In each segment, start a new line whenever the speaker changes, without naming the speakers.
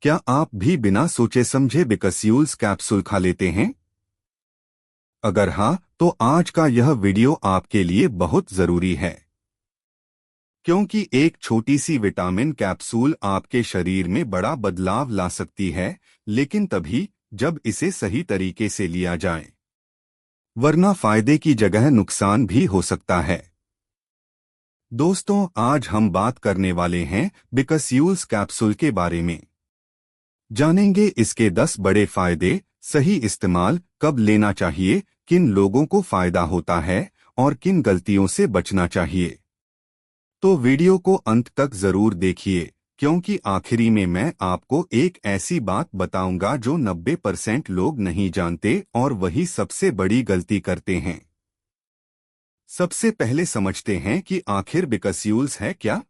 क्या आप भी बिना सोचे समझे बिकस्यूल्स कैप्सूल खा लेते हैं? अगर हाँ, तो आज का यह वीडियो आपके लिए बहुत जरूरी है, क्योंकि एक छोटी सी विटामिन कैप्सूल आपके शरीर में बड़ा बदलाव ला सकती है, लेकिन तभी जब इसे सही तरीके से लिया जाए, वरना फायदे की जगह नुकसान भी हो सकता है। दोस्तों, आज हम बात करने वाले हैं बिकस्यूल्स कैप्सूल के बारे में। जानेंगे इसके 10 बड़े फायदे, सही इस्तेमाल, कब लेना चाहिए, किन लोगों को फायदा होता है और किन गलतियों से बचना चाहिए। तो वीडियो को अंत तक जरूर देखिए, क्योंकि आखिरी में मैं आपको एक ऐसी बात बताऊंगा जो 90% लोग नहीं जानते और वही सबसे बड़ी गलती करते हैं। सबसे पहले समझते हैं कि आखिर बिकस्यूल्स है क्या।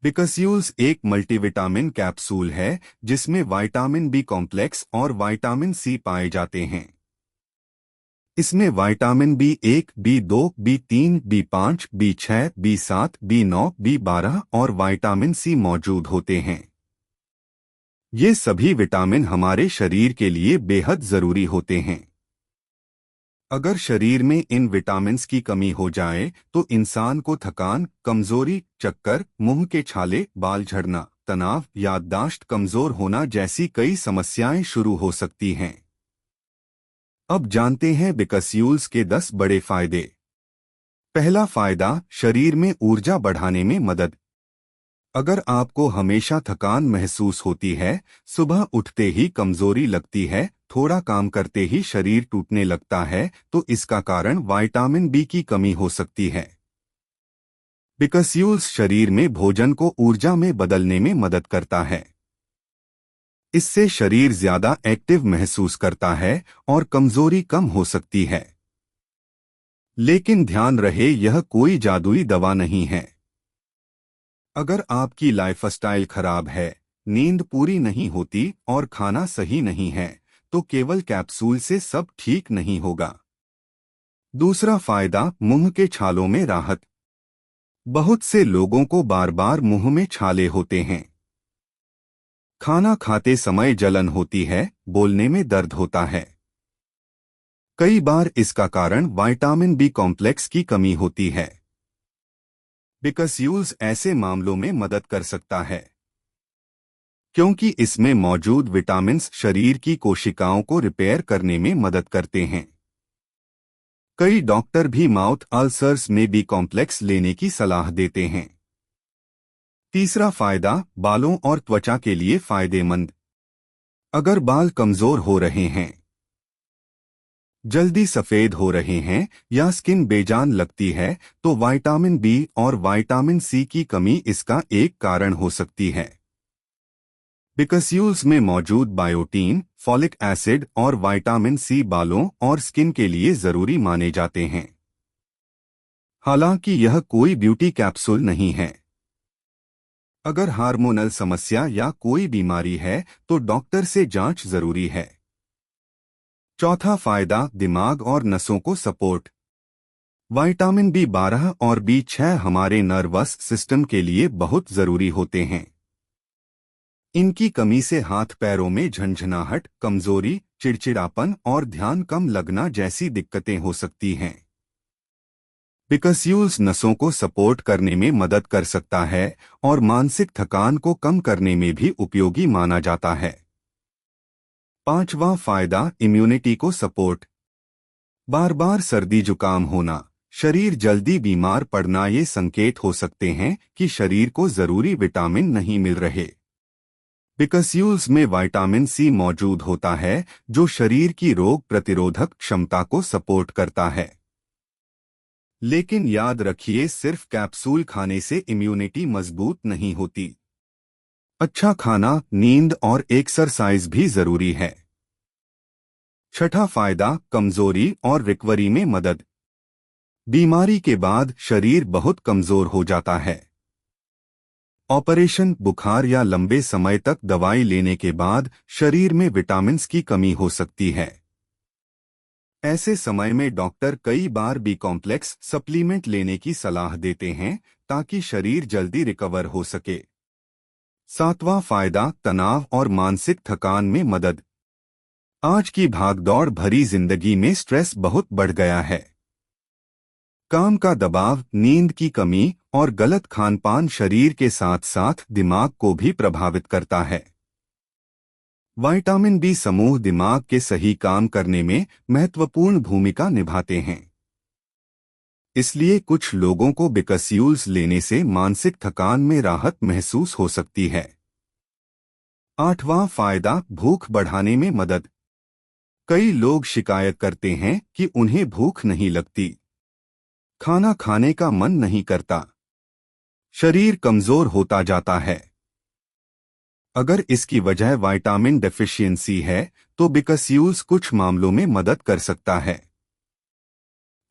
बिकस्यूल्स एक मल्टीविटामिन कैप्सूल है जिसमें विटामिन बी कॉम्प्लेक्स और विटामिन सी पाए जाते हैं। इसमें vitamin B 1, B 2, B 3, B 5, B 6, B 7, B 9, B 12 और विटामिन सी मौजूद होते हैं। ये सभी विटामिन हमारे शरीर के लिए बेहद जरूरी होते हैं। अगर शरीर में इन विटामिन्स की कमी हो जाए तो इंसान को थकान, कमजोरी, चक्कर, मुंह के छाले, बाल झड़ना, तनाव, याददाश्त कमजोर होना जैसी कई समस्याएं शुरू हो सकती हैं। अब जानते हैं बिकस्यूल्स के 10 बड़े फायदे। पहला फायदा, शरीर में ऊर्जा बढ़ाने में मदद। अगर आपको हमेशा थकान महसूस होती है, सुबह उठते ही कमजोरी लगती है, थोड़ा काम करते ही शरीर टूटने लगता है, तो इसका कारण विटामिन बी की कमी हो सकती है। बिकस्यूल्स शरीर में भोजन को ऊर्जा में बदलने में मदद करता है। इससे शरीर ज्यादा एक्टिव महसूस करता है और कमजोरी कम हो सकती है। लेकिन ध्यान रहे, यह कोई जादुई दवा नहीं है। अगर आपकी लाइफस्टाइल खराब है, नींद पूरी नहीं होती और खाना सही नहीं है, तो केवल कैप्सूल से सब ठीक नहीं होगा। दूसरा फायदा, मुंह के छालों में राहत। बहुत से लोगों को बार बार मुंह में छाले होते हैं। खाना खाते समय जलन होती है, बोलने में दर्द होता है। कई बार इसका कारण विटामिन बी कॉम्प्लेक्स की कमी होती है। बिकस्यूल्स ऐसे मामलों में मदद कर सकता है, क्योंकि इसमें मौजूद विटामिन्स शरीर की कोशिकाओं को रिपेयर करने में मदद करते हैं। कई डॉक्टर भी माउथ अल्सर्स में बी कॉम्प्लेक्स लेने की सलाह देते हैं। तीसरा फायदा, बालों और त्वचा के लिए फायदेमंद। अगर बाल कमजोर हो रहे हैं, जल्दी सफेद हो रहे हैं या स्किन बेजान लगती है, तो विटामिन बी और विटामिन सी की कमी इसका एक कारण हो सकती है। बिकस्यूल्स में मौजूद बायोटीन, फॉलिक एसिड और विटामिन सी बालों और स्किन के लिए जरूरी माने जाते हैं। हालांकि यह कोई ब्यूटी कैप्सूल नहीं है। अगर हार्मोनल समस्या या कोई बीमारी है तो डॉक्टर से जांच जरूरी है। चौथा फायदा, दिमाग और नसों को सपोर्ट। विटामिन बी 12 और बी 6 हमारे नर्वस सिस्टम के लिए बहुत जरूरी होते हैं। इनकी कमी से हाथ पैरों में झंझनाहट, कमजोरी, चिड़चिड़ापन और ध्यान कम लगना जैसी दिक्कतें हो सकती हैं। बिकस्यूल्स नसों को सपोर्ट करने में मदद कर सकता है और मानसिक थकान को कम करने में भी उपयोगी माना जाता है। पांचवा फायदा, इम्यूनिटी को सपोर्ट। बार बार सर्दी जुकाम होना, शरीर जल्दी बीमार पड़ना ये संकेत हो सकते हैं कि शरीर को जरूरी विटामिन नहीं मिल रहे। बिकस्यूल्स में विटामिन सी मौजूद होता है जो शरीर की रोग प्रतिरोधक क्षमता को सपोर्ट करता है। लेकिन याद रखिए, सिर्फ कैप्सूल खाने से इम्यूनिटी मजबूत नहीं होती। अच्छा खाना, नींद और एक्सरसाइज भी जरूरी है। छठा फायदा, कमजोरी और रिकवरी में मदद। बीमारी के बाद शरीर बहुत कमजोर हो जाता है। ऑपरेशन, बुखार या लंबे समय तक दवाई लेने के बाद शरीर में विटामिन्स की कमी हो सकती है। ऐसे समय में डॉक्टर कई बार बी कॉम्प्लेक्स सप्लीमेंट लेने की सलाह देते हैं ताकि शरीर जल्दी रिकवर हो सके। सातवां फायदा, तनाव और मानसिक थकान में मदद। आज की भागदौड़ भरी जिंदगी में स्ट्रेस बहुत बढ़ गया है। काम का दबाव, नींद की कमी और गलत खानपान शरीर के साथ साथ दिमाग को भी प्रभावित करता है। विटामिन बी समूह दिमाग के सही काम करने में महत्वपूर्ण भूमिका निभाते हैं। इसलिए कुछ लोगों को बिकस्यूल्स लेने से मानसिक थकान में राहत महसूस हो सकती है। आठवां फायदा, भूख बढ़ाने में मदद। कई लोग शिकायत करते हैं कि उन्हें भूख नहीं लगती, खाना खाने का मन नहीं करता, शरीर कमजोर होता जाता है। अगर इसकी वजह विटामिन डेफिशिएंसी है तो बिकस्यूल्स कुछ मामलों में मदद कर सकता है।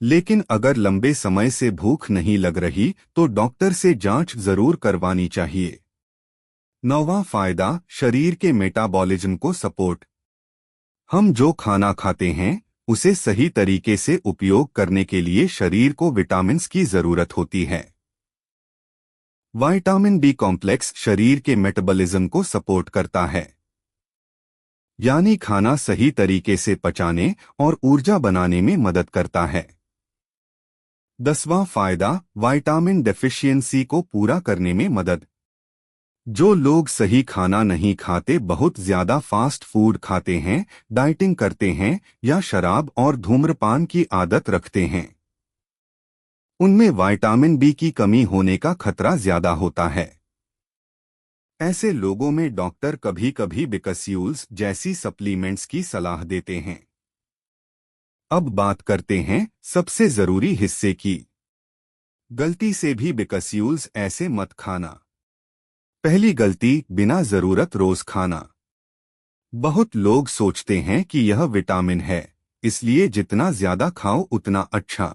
लेकिन अगर लंबे समय से भूख नहीं लग रही तो डॉक्टर से जांच जरूर करवानी चाहिए। नौवां फायदा, शरीर के मेटाबॉलिज्म को सपोर्ट। हम जो खाना खाते हैं उसे सही तरीके से उपयोग करने के लिए शरीर को विटामिन्स की जरूरत होती है। विटामिन बी कॉम्प्लेक्स शरीर के मेटाबॉलिज्म को सपोर्ट करता है, यानी खाना सही तरीके से पचाने और ऊर्जा बनाने में मदद करता है। 10वां फायदा, विटामिन डेफिशिएंसी को पूरा करने में मदद। जो लोग सही खाना नहीं खाते, बहुत ज्यादा फास्ट फूड खाते हैं, डाइटिंग करते हैं या शराब और धूम्रपान की आदत रखते हैं, उनमें विटामिन बी की कमी होने का खतरा ज्यादा होता है। ऐसे लोगों में डॉक्टर कभी कभी बिकस्यूल्स जैसी सप्लीमेंट्स की सलाह देते हैं। अब बात करते हैं सबसे जरूरी हिस्से की। गलती से भी बिकस्यूल्स ऐसे मत खाना। पहली गलती, बिना जरूरत रोज खाना। बहुत लोग सोचते हैं कि यह विटामिन है, इसलिए जितना ज्यादा खाओ उतना अच्छा।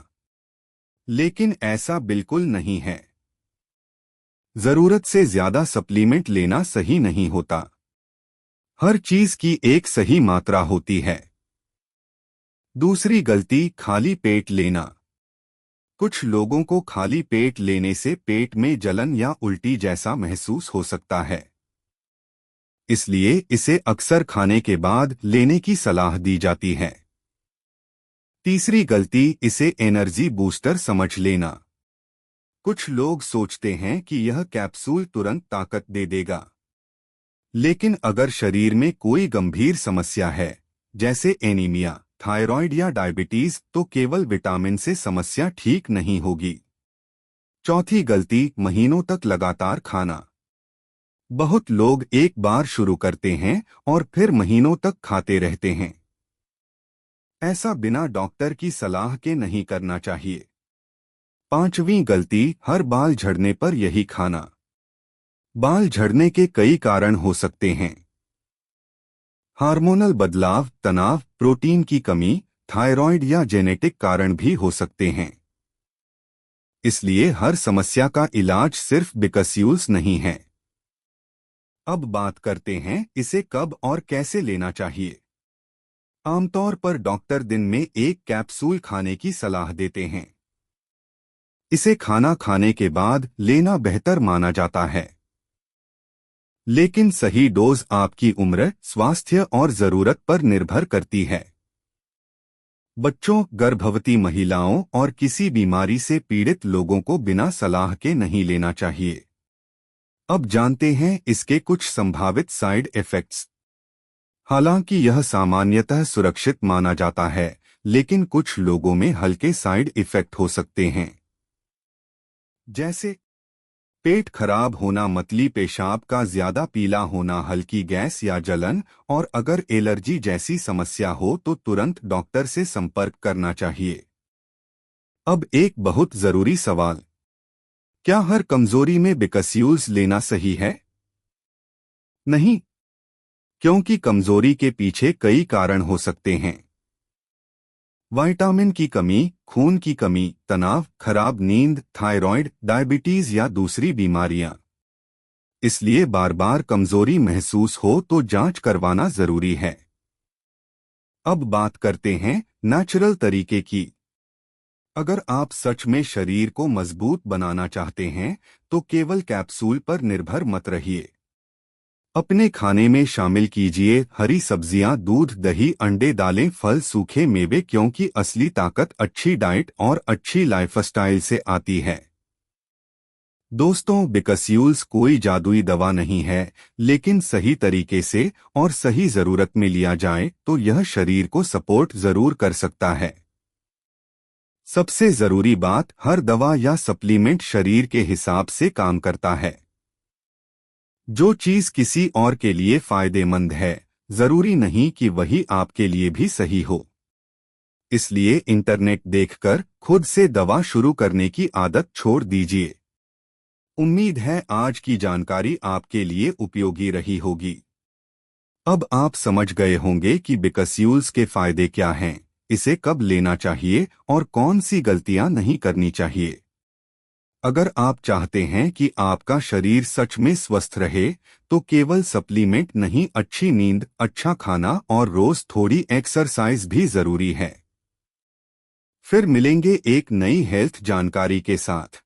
लेकिन ऐसा बिल्कुल नहीं है। जरूरत से ज्यादा सप्लीमेंट लेना सही नहीं होता। हर चीज की एक सही मात्रा होती है। दूसरी गलती, खाली पेट लेना। कुछ लोगों को खाली पेट लेने से पेट में जलन या उल्टी जैसा महसूस हो सकता है, इसलिए इसे अक्सर खाने के बाद लेने की सलाह दी जाती है। तीसरी गलती, इसे एनर्जी बूस्टर समझ लेना। कुछ लोग सोचते हैं कि यह कैप्सूल तुरंत ताकत दे देगा, लेकिन अगर शरीर में कोई गंभीर समस्या है, जैसे एनीमिया, थायराइड या डायबिटीज, तो केवल विटामिन से समस्या ठीक नहीं होगी। चौथी गलती, महीनों तक लगातार खाना। बहुत लोग एक बार शुरू करते हैं और फिर महीनों तक खाते रहते हैं। ऐसा बिना डॉक्टर की सलाह के नहीं करना चाहिए। पांचवी गलती, हर बाल झड़ने पर यही खाना। बाल झड़ने के कई कारण हो सकते हैं। हार्मोनल बदलाव, तनाव, प्रोटीन की कमी, थायराइड या जेनेटिक कारण भी हो सकते हैं। इसलिए हर समस्या का इलाज सिर्फ बिकस्यूल्स नहीं है। अब बात करते हैं इसे कब और कैसे लेना चाहिए। आमतौर पर डॉक्टर दिन में एक कैप्सूल खाने की सलाह देते हैं। इसे खाना खाने के बाद लेना बेहतर माना जाता है, लेकिन सही डोज आपकी उम्र, स्वास्थ्य और जरूरत पर निर्भर करती है। बच्चों, गर्भवती महिलाओं और किसी बीमारी से पीड़ित लोगों को बिना सलाह के नहीं लेना चाहिए। अब जानते हैं इसके कुछ संभावित साइड इफेक्ट्स। हालांकि यह सामान्यतः सुरक्षित माना जाता है, लेकिन कुछ लोगों में हल्के साइड इफेक्ट हो सकते हैं, जैसे पेट खराब होना, मतली पेशाब का ज्यादा पीला होना, हल्की गैस या जलन, और अगर एलर्जी जैसी समस्या हो तो तुरंत डॉक्टर से संपर्क करना चाहिए। अब एक बहुत जरूरी सवाल, क्या हर कमजोरी में बिकस्यूल्स लेना सही है? नहीं, क्योंकि कमजोरी के पीछे कई कारण हो सकते हैं। विटामिन की कमी, खून की कमी, तनाव, खराब नींद, थायराइड, डायबिटीज या दूसरी बीमारियां। इसलिए बार बार कमजोरी महसूस हो तो जांच करवाना जरूरी है। अब बात करते हैं नेचुरल तरीके की। अगर आप सच में शरीर को मजबूत बनाना चाहते हैं तो केवल कैप्सूल पर निर्भर मत रहिए। अपने खाने में शामिल कीजिए हरी सब्जियां, दूध, दही, अंडे, दालें, फल, सूखे मेवे, क्योंकि असली ताकत अच्छी डाइट और अच्छी लाइफस्टाइल से आती है। दोस्तों, बिकस्यूल्स कोई जादुई दवा नहीं है, लेकिन सही तरीके से और सही जरूरत में लिया जाए तो यह शरीर को सपोर्ट जरूर कर सकता है। सबसे जरूरी बात, हर दवा या सप्लीमेंट शरीर के हिसाब से काम करता है। जो चीज किसी और के लिए फायदेमंद है, जरूरी नहीं कि वही आपके लिए भी सही हो। इसलिए इंटरनेट देखकर खुद से दवा शुरू करने की आदत छोड़ दीजिए। उम्मीद है आज की जानकारी आपके लिए उपयोगी रही होगी। अब आप समझ गए होंगे कि बिकस्यूल्स के फायदे क्या हैं, इसे कब लेना चाहिए और कौन सी गलतियां नहीं करनी चाहिए। अगर आप चाहते हैं कि आपका शरीर सच में स्वस्थ रहे, तो केवल सप्लीमेंट नहीं, अच्छी नींद, अच्छा खाना और रोज थोड़ी एक्सरसाइज भी जरूरी है। फिर मिलेंगे एक नई हेल्थ जानकारी के साथ।